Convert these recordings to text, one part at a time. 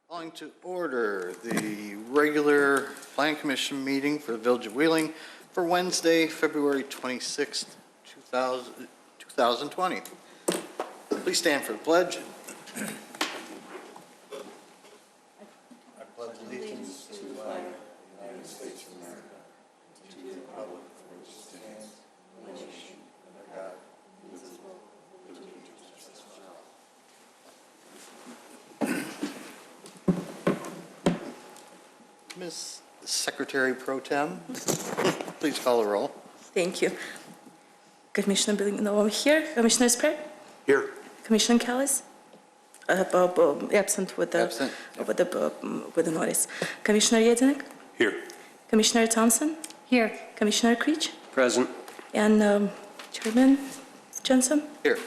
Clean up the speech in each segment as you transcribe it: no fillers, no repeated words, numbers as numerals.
Calling to order the regular Plan Commission meeting for the Village of Wheeling for Wednesday, February 26th, 2020. Please stand for the pledge. I pledge allegiance to the flag of the United States of America, to the republic for which it stands, one nation, under God, indivisible, with liberty and justice for all. Ms. Secretary Pro Tem, please call the roll. Thank you. Commissioner Billington here. Commissioner Sprague? Here. Commissioner Callis? Absent with the Absent. With the notice. Commissioner Yedinek? Here. Commissioner Thompson? Here. Commissioner Creech? Present. And Chairman Jensen? Here.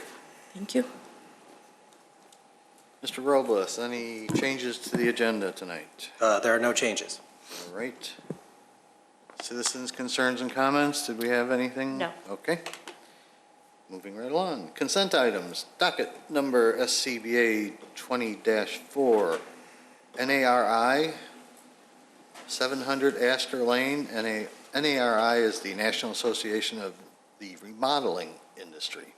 Thank you. Mr. Robles, any changes to the agenda tonight? There are no changes. All right. Citizens' concerns and comments, did we have anything? No. Okay. Moving right along. Consent items, docket number SCBA 20-4, NARI, 700 Astor Lane. NARI is the National Association of the Remodeling Industry.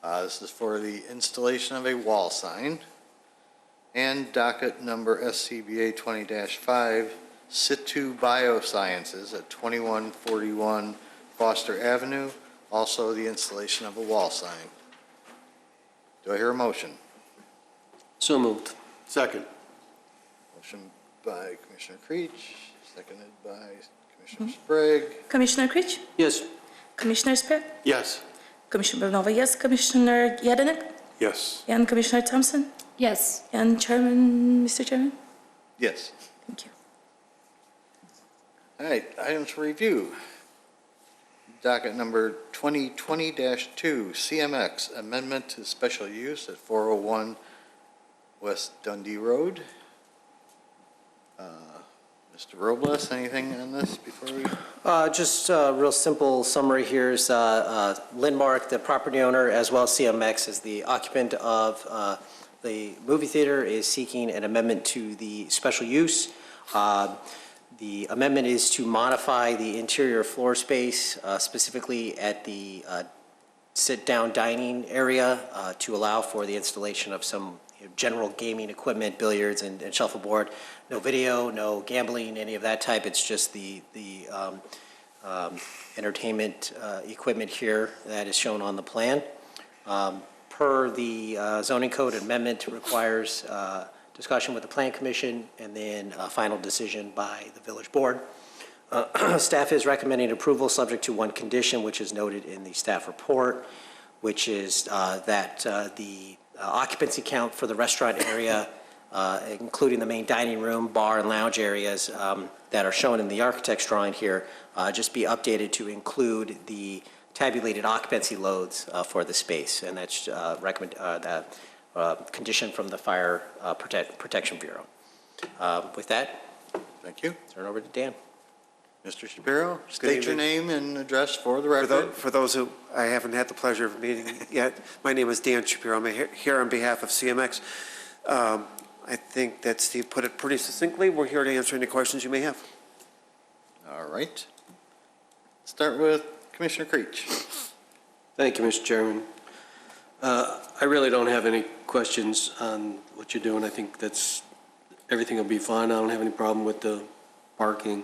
This is for the installation of a wall sign. And docket number SCBA 20-5, Situ Biosciences at 2141 Foster Avenue, also the installation of a wall sign. Do I hear a motion? So moved. Second. Motion by Commissioner Creech, seconded by Commissioner Sprague. Commissioner Creech? Yes. Commissioner Sprague? Yes. Commissioner Belnova, yes. Commissioner Yedinek? Yes. And Commissioner Thompson? Yes. And Chairman, Mr. Chairman? Yes. Thank you. All right, items for review. Docket number 2020-2, CMX, amendment to special use at 401 West Dundee Road. Mr. Robles, anything on this before we? Just a real simple summary here is Lindmark, the property owner, as well as CMX as the occupant of the movie theater, is seeking an amendment to the special use. The amendment is to modify the interior floor space, specifically at the sit-down dining area, to allow for the installation of some general gaming equipment, billiards and shuffleboard. No video, no gambling, any of that type. It's just the entertainment equipment here that is shown on the plan. Per the zoning code, amendment requires discussion with the Plan Commission and then a final decision by the village board. Staff is recommending approval subject to one condition, which is noted in the staff report, which is that the occupancy count for the restaurant area, including the main dining room, bar, and lounge areas that are shown in the architect's drawing here, just be updated to include the tabulated occupancy loads for the space, and that's that condition from the Fire Protection Bureau. With that, Thank you. turn it over to Dan. Mr. Shapiro, state your name and address for the record. For those who I haven't had the pleasure of meeting yet, my name is Dan Shapiro. I'm here on behalf of CMX. I think that Steve put it pretty succinctly. We're here to answer any questions you may have. All right. Start with Commissioner Creech. Thank you, Mr. Chairman. I really don't have any questions on what you're doing. I think everything will be fine. I don't have any problem with the parking.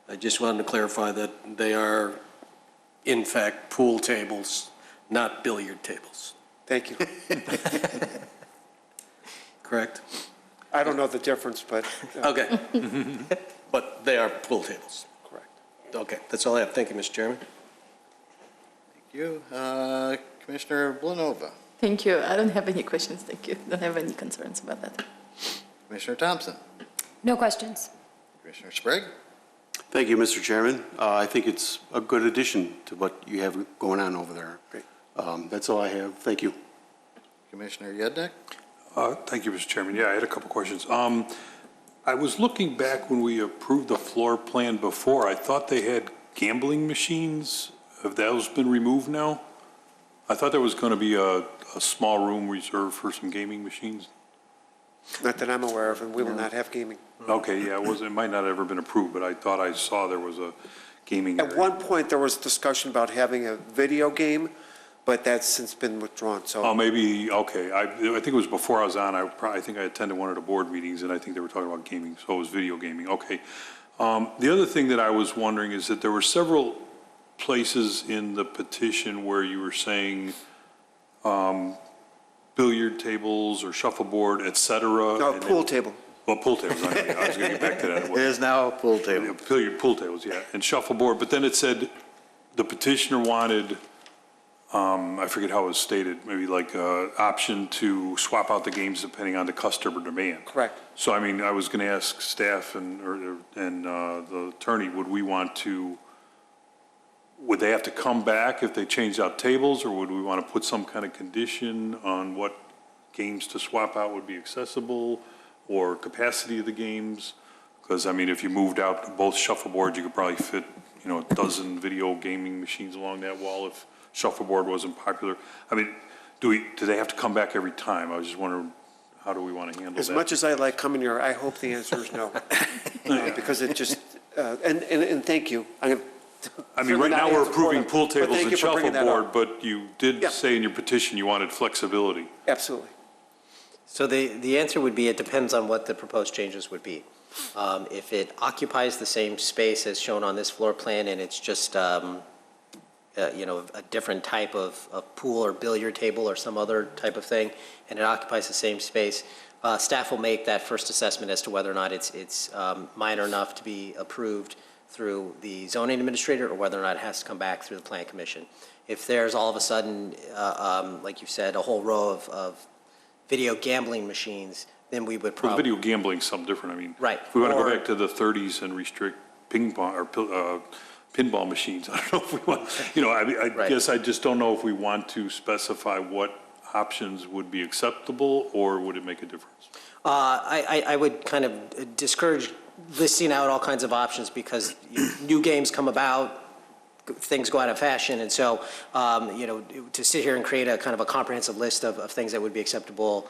I just wanted to clarify that they are, in fact, pool tables, not billiard tables. Thank you. Correct? I don't know the difference, but. Okay. But they are pool tables. Correct. Okay, that's all I have. Thank you, Mr. Chairman. Thank you. Commissioner Blanova. Thank you. I don't have any questions. Thank you. Don't have any concerns about that. Commissioner Thompson. No questions. Commissioner Sprague. Thank you, Mr. Chairman. I think it's a good addition to what you have going on over there. Great. That's all I have. Thank you. Commissioner Yednek. Thank you, Mr. Chairman. Yeah, I had a couple questions. I was looking back when we approved the floor plan before. I thought they had gambling machines. Have those been removed now? I thought there was going to be a small room reserved for some gaming machines. Not that I'm aware of, and we will not have gaming. Okay, yeah, it might not have ever been approved, but I thought I saw there was a gaming At area. one point, there was discussion about having a video game, but that's since been withdrawn, Oh, so. maybe, okay, I think it was before I was on, I think I attended one of the board meetings, and I think they were talking about gaming, so it was video gaming, okay. The other thing that I was wondering is that there were several places in the petition where you were saying billiard tables or shuffleboard, et cetera. No, and pool then- table. Well, pool tables, I was going to get back to that. It is now a pool table. Pool tables, yeah, and shuffleboard, but then it said the petitioner wanted, I forget how it was stated, maybe like option to swap out the games depending on the customer demand. Correct. So I mean, I was going to ask staff and the attorney, would they have to come back if they changed out tables, or would we want to put some kind of condition on what games to swap out would be accessible, or capacity of the games? Because I mean, if you moved out both shuffleboards, you could probably fit, a dozen video gaming machines along that wall if shuffleboard wasn't popular. I mean, do they have to come back every time? I was just wondering, how do we want to handle that? As much as I like coming here, I hope the answer is no. Because it just, and thank you. I mean, right now, we're approving pool tables thank and you for bringing that shuffleboard, up. but you did Yeah. say in your petition you wanted flexibility. Absolutely. So the answer would be, it depends on what the proposed changes would be. If it occupies the same space as shown on this floor plan, and it's just, a different type of pool or billiard table or some other type of thing, and it occupies the same space, staff will make that first assessment as to whether or not it's minor enough to be approved through the zoning administrator, or whether or not it has to come back through the plan commission. If there's all of a sudden, like you said, a whole row of video gambling machines, then we would Well, probably. video gambling's something different. I mean, Right. if we want to Or- go back to the 30s and restrict ping pong or pinball machines, I don't know if we want, I Right. guess I just don't know if we want to specify what options would be acceptable, or would it make a difference? I would kind of discourage listing out all kinds of options, because new games come about, things go out of fashion, and so, to sit here and create a kind of a comprehensive list of things that would be acceptable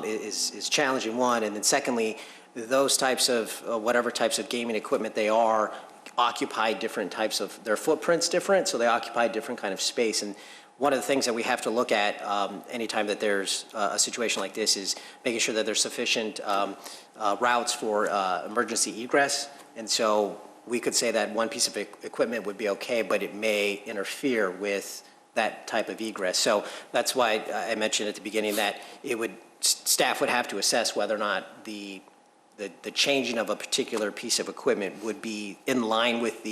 is challenging, one. And then secondly, those types of, whatever types of gaming equipment they are, occupy different types of, their footprint's different, so they occupy different kind of space. And one of the things that we have to look at anytime that there's a situation like this is making sure that there's sufficient routes for emergency egress. And so we could say that one piece of equipment would be okay, but it may interfere with that type of egress. So that's why I mentioned at the beginning that staff would have to assess whether or not the changing of a particular piece of equipment would be in line with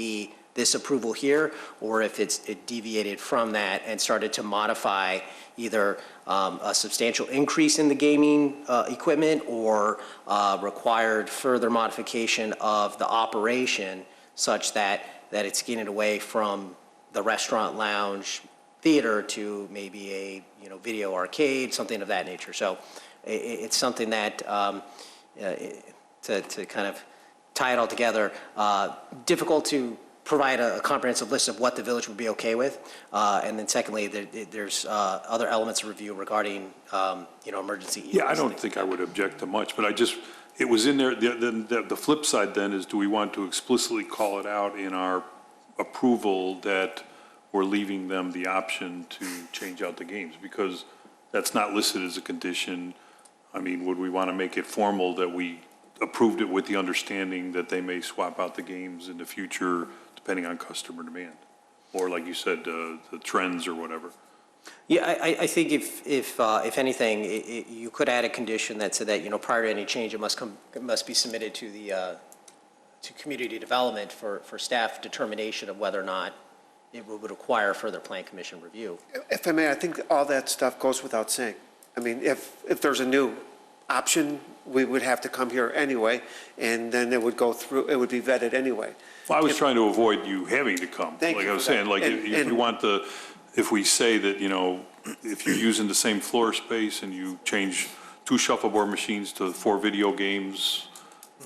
this approval here, or if it deviated from that and started to modify either a substantial increase in the gaming equipment, or required further modification of the operation such that it's getting away from the restaurant, lounge, theater to maybe a video arcade, something of that nature. So it's something that to kind of tie it all together, difficult to provide a comprehensive list of what the village would be okay with. And then secondly, there's other elements of review regarding, emergency egress. Yeah, I don't think I would object to much, but it was in there. The flip side then is, do we want to explicitly call it out in our approval that we're leaving them the option to change out the games? Because that's not listed as a condition. I mean, would we want to make it formal that we approved it with the understanding that they may swap out the games in the future depending on customer demand? Or like you said, the trends or whatever. Yeah, I think if anything, you could add a condition that said that, prior to any change, it must be submitted to to community development for staff determination of whether or not it would require further plan commission review. If I may, I think all that stuff goes without saying. I mean, if there's a new option, we would have to come here anyway, and then it would go through, it would be vetted anyway. Well, I was trying to avoid you having to come. Thank Like you I was for that. saying, like if you want if we say that, if you're using the same floor space and you change 2 shuffleboard machines to 4 video games,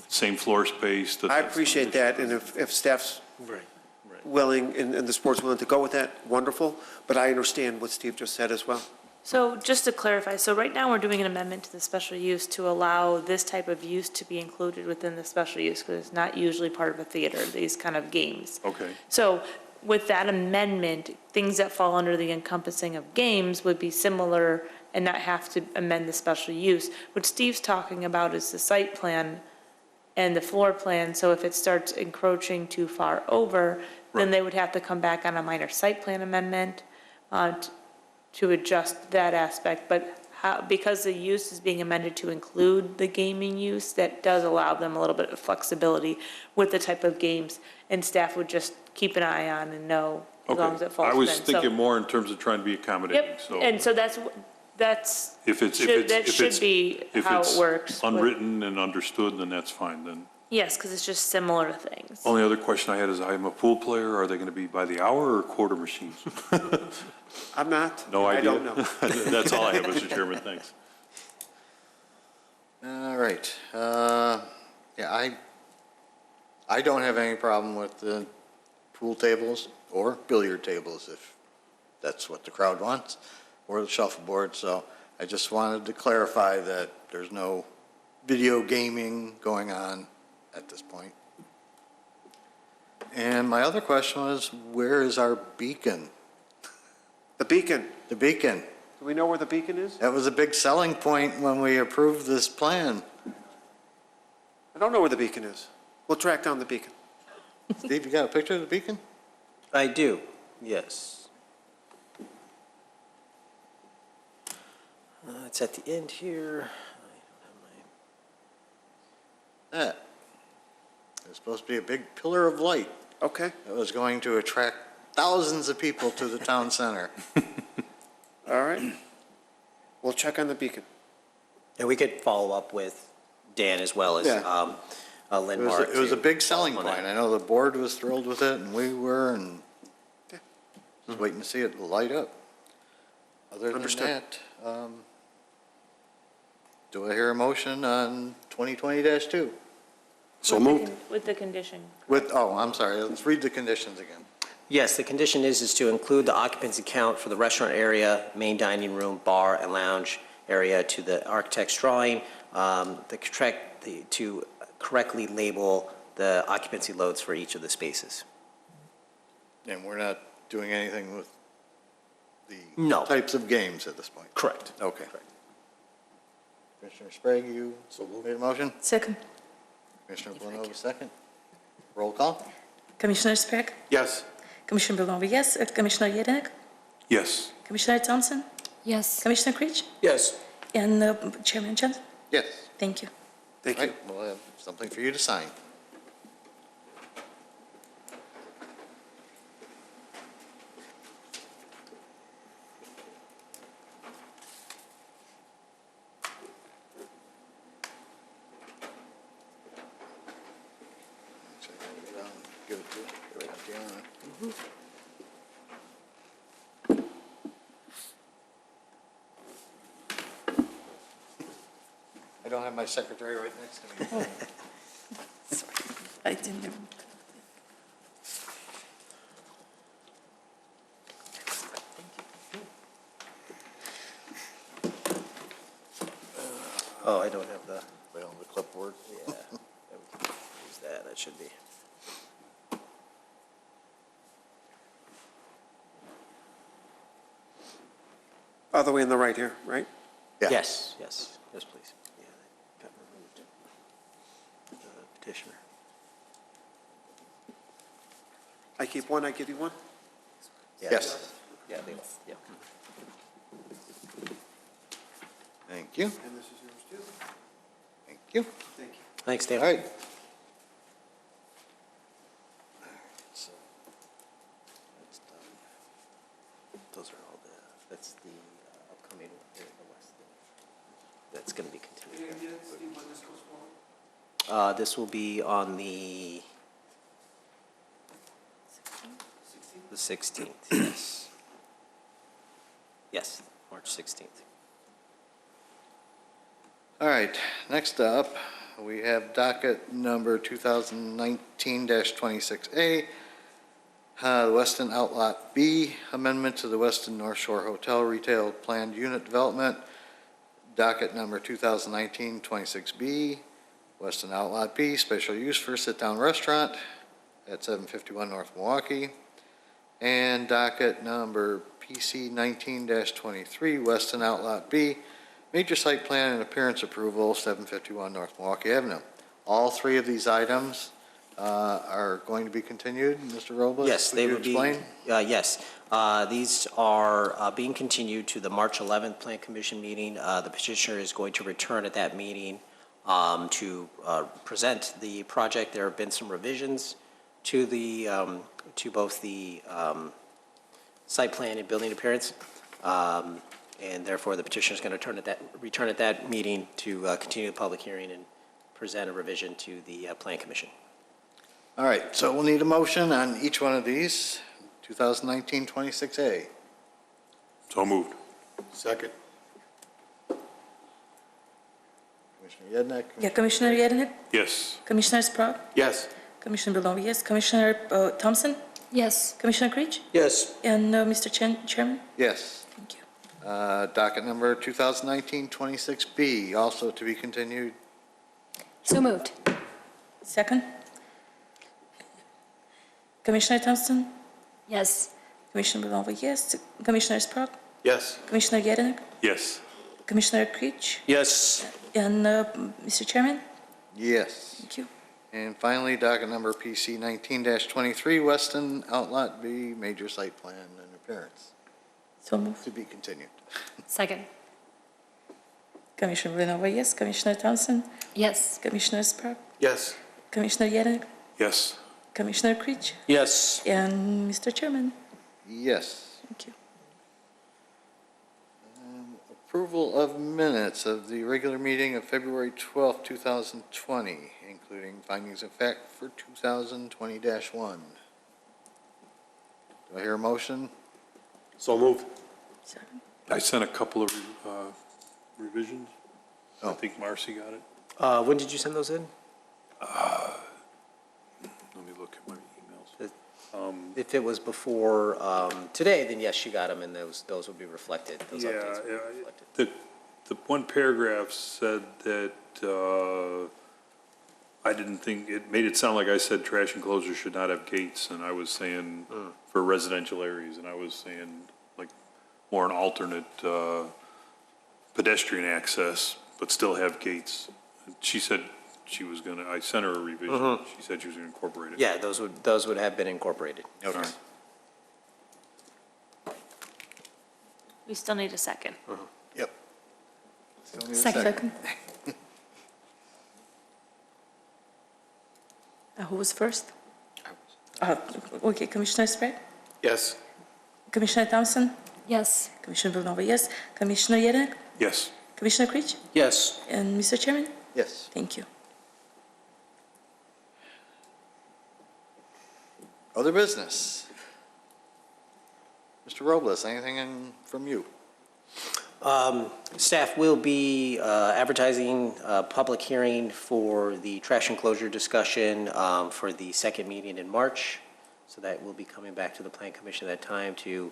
same floor space. I appreciate that, and if staff's willing and the sport's willing to go with that, wonderful, but I understand what Steve just said as well. So just to clarify, so right now we're doing an amendment to the special use to allow this type of use to be included within the special use, because it's not usually part of a theater, these kind of games. Okay. So with that amendment, things that fall under the encompassing of games would be similar and not have to amend the special use. What Steve's talking about is the site plan and the floor plan, so if it starts encroaching too far over, then they would have to come back on a minor site plan amendment to adjust that aspect. But because the use is being amended to include the gaming use, that does allow them a little bit of flexibility with the type of games, and staff would just keep an eye on and know as long as it falls I within. was So- thinking more in terms of trying to be accommodating, Yep, so. and so that's, that should be how it works. If it's unwritten and understood, then that's fine, then. Yes, because it's just similar things. Only other question I had is, I'm a pool player, are they going to be by the hour or quarter machines? I'm not. No idea? I don't know. That's all I have, Mr. Chairman, thanks. All right. Yeah, I don't have any problem with the pool tables or billiard tables if that's what the crowd wants, or the shuffleboard. So I just wanted to clarify that there's no video gaming going on at this point. And my other question was, where is our beacon? The beacon. The beacon. Do we know where the beacon is? That was a big selling point when we approved this plan. I don't know where the beacon is. We'll track down the beacon. Steve, you got a picture of the beacon? I do, yes. It's at the end here. That. It was supposed to be a big pillar of light Okay, that was going to attract thousands of people to the town center. all right. We'll check on the beacon. And we could follow up with Dan as well as Yeah. Lynn It was, Mark. it was a to big follow selling up on point. that. I know the board was thrilled with it, and we were, and Yeah. just waiting to see it light up. Other than Understood. that, do I hear a motion on 2020-2? So moved. With the condition. With, oh, I'm sorry, let's read the conditions again. Yes, the condition is to include the occupancy count for the restaurant area, main dining room, bar, and lounge area to the architect's drawing, to correctly label the occupancy loads for each of the spaces. And we're not doing anything with the No. types of games at this point? Correct. Okay. Commissioner Sprague, you made a motion? Second. Commissioner Blanova, second. Roll call? Commissioner Sprague? Yes. Commissioner Blanova, yes. Commissioner Yedenek? Yes. Commissioner Thompson? Yes. Commissioner Creech? Yes. And Chairman Chen? Yes. Thank you. Thank you. Right, we'll have something for you to sign. Give it to Deanna. I don't have my secretary right next to me. Sorry, I didn't even. Oh, I don't have the, Well, the clipboard. yeah, we can use that, that should be. All the way in the right here, right? Yeah. Yes, yes, yes, please. Yeah, that got removed. The petitioner. I keep one, I give you one? Yeah, Yes. Yeah, they, yeah. Thank you, And this is yours too. thank you. Thank you. Thanks, All Dan. right. So, that's done. Those are all the, that's the upcoming one here in the Westin. That's going to be continued. This will be on the 16th, yes. Yes, March 16th. All right, next up, we have docket number 2019-26A, The Westin Outlot B, amendment to the Westin North Shore Hotel Retail Planned Unit Development, docket number 2019-26B. Westin Outlot B, special use for sit-down restaurant at 751 North Milwaukee. And docket number PC 19-23, Westin Outlot B, major site plan and appearance approval, 751 North Milwaukee Avenue. All three of these items are going to be continued. Mr. Robles? Yes, they you would be. explain? Yes, these are being continued to the March 11th Plan Commission meeting. The petitioner is going to return at that meeting to present the project. There have been some revisions to the, to both the site plan and building appearance. And therefore, the petitioner is going to return at that meeting to continue the public hearing and present a revision to the Plan Commission. All right, so we'll need a motion on each one of these, 2019-26A. So moved. Second. Commissioner Yednak? Yeah, Commissioner Yernik, Yes. Commissioner Sprague, Yes. Commissioner Below, yes, Commissioner Thompson, Yes. Commissioner Creech, Yes. and Mr. Chairman. Yes. Thank you. Docket number 2019-26B, also to be continued. So moved. Second. Commissioner Thompson, Yes. Commissioner Below, yes, Commissioner Sprague, Yes. Commissioner Yernik, Yes. Commissioner Creech, Yes. and Mr. Chairman. Yes. Thank you. And finally, docket number PC 19-23, Westin Outlot B, major site plan and appearance, So moved. to be continued. Second. Commissioner Below, yes, Commissioner Thompson, Yes. Commissioner Sprague, Yes. Commissioner Yernik, Yes. Commissioner Creech, Yes. and Mr. Chairman. Yes. Thank you. Approval of minutes of the regular meeting of February 12th, 2020, including findings of fact for 2020-1. Do I hear a motion? So moved. Second. I sent a couple of revisions. I Oh. think Marcy got it. When did you send those in? Let me look at my emails. If it was before today, then yes, you got them, and those would be reflected. Those Yeah, updates would be yeah, reflected. the one paragraph said that I didn't think, it made it sound like I said trash enclosures should not have gates, and I was saying for residential areas, and I was saying like more an alternate pedestrian access, but still have gates. And she said she was gonna, I sent her a revision. She said she was gonna incorporate it. Yeah, those would have been incorporated. Okay. Alright. We still need a second. Yep. Still need a Second. Who was first? Okay, Commissioner Sprague, Yes. Commissioner Thompson, Yes. Commissioner Villanova, yes, Commissioner Yernik, Yes. Commissioner Creech, Yes. and Mr. Chairman. Yes. Thank you. Other business? Mr. Robles, anything from you? Staff will be advertising a public hearing for the trash enclosure discussion for the second meeting in March. So that will be coming back to the Plan Commission at that time to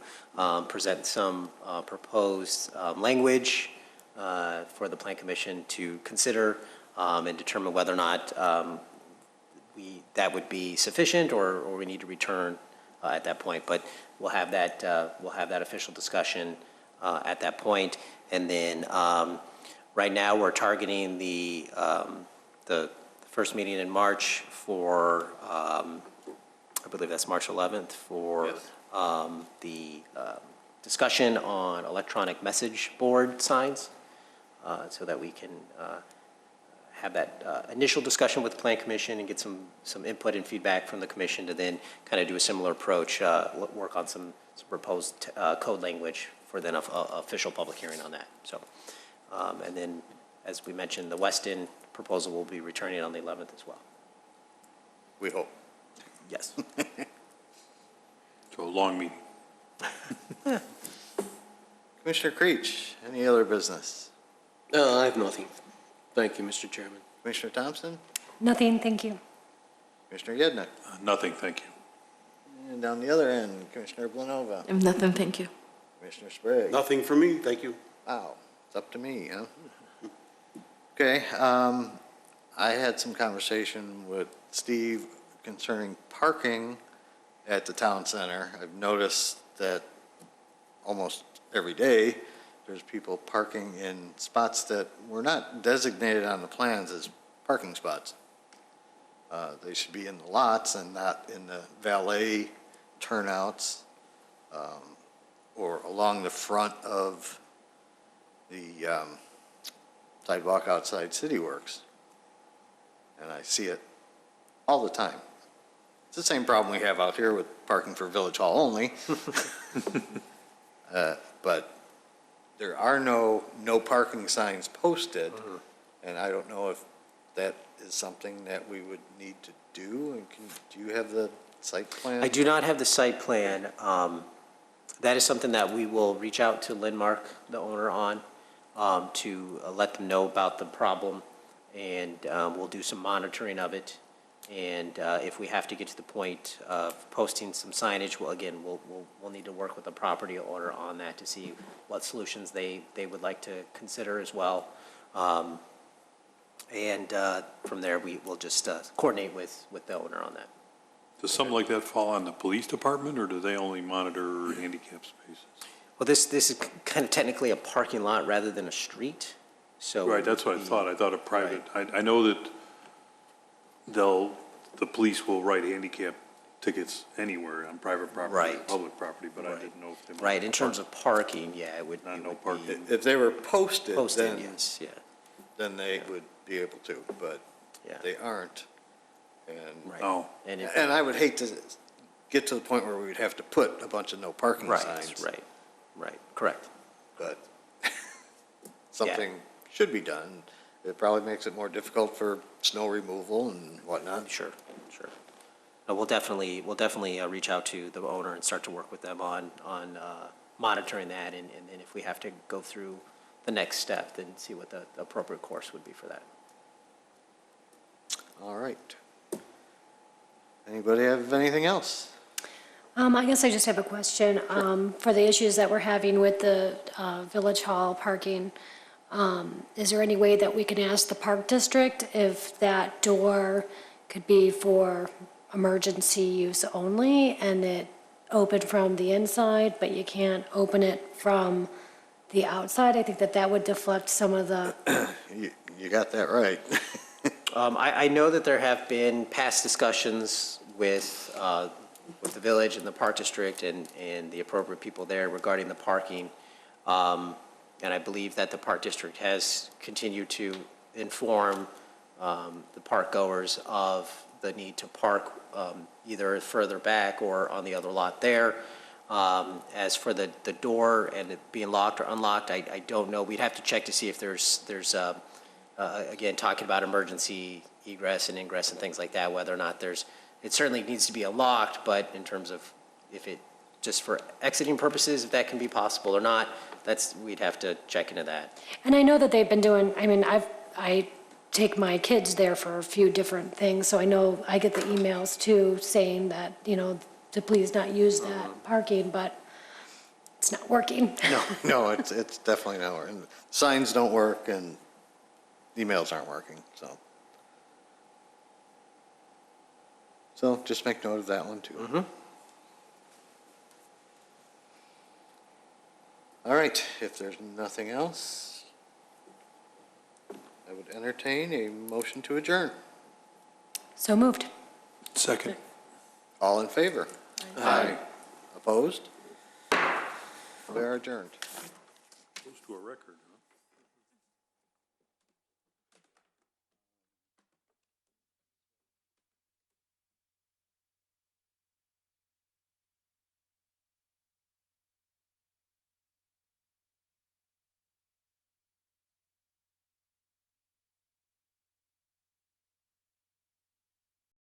present some proposed language for the Plan Commission to consider and determine whether or not that would be sufficient or we need to return at that point. But we'll have that official discussion at that point. And then right now, we're targeting the first meeting in March for, I believe that's March 11th, for the discussion on electronic message board signs, so that we can have that initial discussion with the Plan Commission and get some input and feedback from the commission to then kind of do a similar approach, work on some proposed code language for then an official public hearing on that. So, and then, as we mentioned, the Westin proposal will be returning on the 11th as well. We hope. Yes. So a long meeting. Commissioner Creech, any other business? No, I have nothing. Thank you, Mr. Chairman. Commissioner Thompson? Nothing, thank you. Commissioner Yednak? Nothing, thank you. And down the other end, Commissioner Blanova, I have nothing, thank you. Commissioner Sprague. Nothing for me, thank you. Wow, it's up to me, huh? Okay, I had some conversation with Steve concerning parking at the town center. I've noticed that almost every day, there's people parking in spots that were not designated on the plans as parking spots. They should be in the lots and not in the valet turnouts, or along the front of the sidewalk outside City Works. And I see it all the time. It's the same problem we have out here with parking for Village Hall only. But there are no parking signs posted, and I don't know if that is something that we would need to do. And do you have the site plan? I do not have the site plan. That is something that we will reach out to Lindmark, the owner, on, to let them know about the problem, and we'll do some monitoring of it. And if we have to get to the point of posting some signage, we'll need to work with the property owner on that to see what solutions they would like to consider as well. And from there, we will just coordinate with the owner on that. Does something like that fall on the police department, or do they only monitor handicap spaces? Well, this is kind of technically a parking lot rather than a street, so. Right, that's what I thought. I thought a private, I know that the police will write handicap tickets anywhere on private property, or Right. public property, but I didn't know if they. might Right, in terms of parking, yeah, it would. Not it no would be parking. If they were posted, Posted, then, yes, yeah, then they would be able to, but yeah. they aren't. And, Right. Oh. And if, and I would hate to get to the point where we'd have to put a bunch of no parking right, signs. right, correct. But something should be done. It probably makes it more difficult for snow removal and whatnot. Sure. No, we'll definitely reach out to the owner and start to work with them on monitoring that, and then if we have to go through the next step, then see what the appropriate course would be for that. All right. Anybody have anything else? I guess I just have a question. For the issues that we're having with the Village Hall parking, is there any way that we can ask the Park District if that door could be for emergency use only, and it open from the inside, but you can't open it from the outside? I think that would deflect some of the, You got that right. I know that there have been past discussions with the village and the Park District and the appropriate people there regarding the parking. And I believe that the Park District has continued to inform the park goers of the need to park either further back or on the other lot there. As for the door and it being locked or unlocked, I don't know. We'd have to check to see if there's again, talking about emergency egress and ingress and things like that, whether or not it certainly needs to be unlocked, but in terms of if it, just for exiting purposes, if that can be possible or not, we'd have to check into that. and I know that they've been doing, I mean, I take my kids there for a few different things, so I know I get the emails too saying that, to please not use that parking, but it's not working. No, it's definitely not working. Signs don't work and emails aren't working, so. So just make note of that one too. All right, if there's nothing else, I would entertain a motion to adjourn. So moved. Second. All in favor? Aye. Opposed? We are adjourned. Close to a record.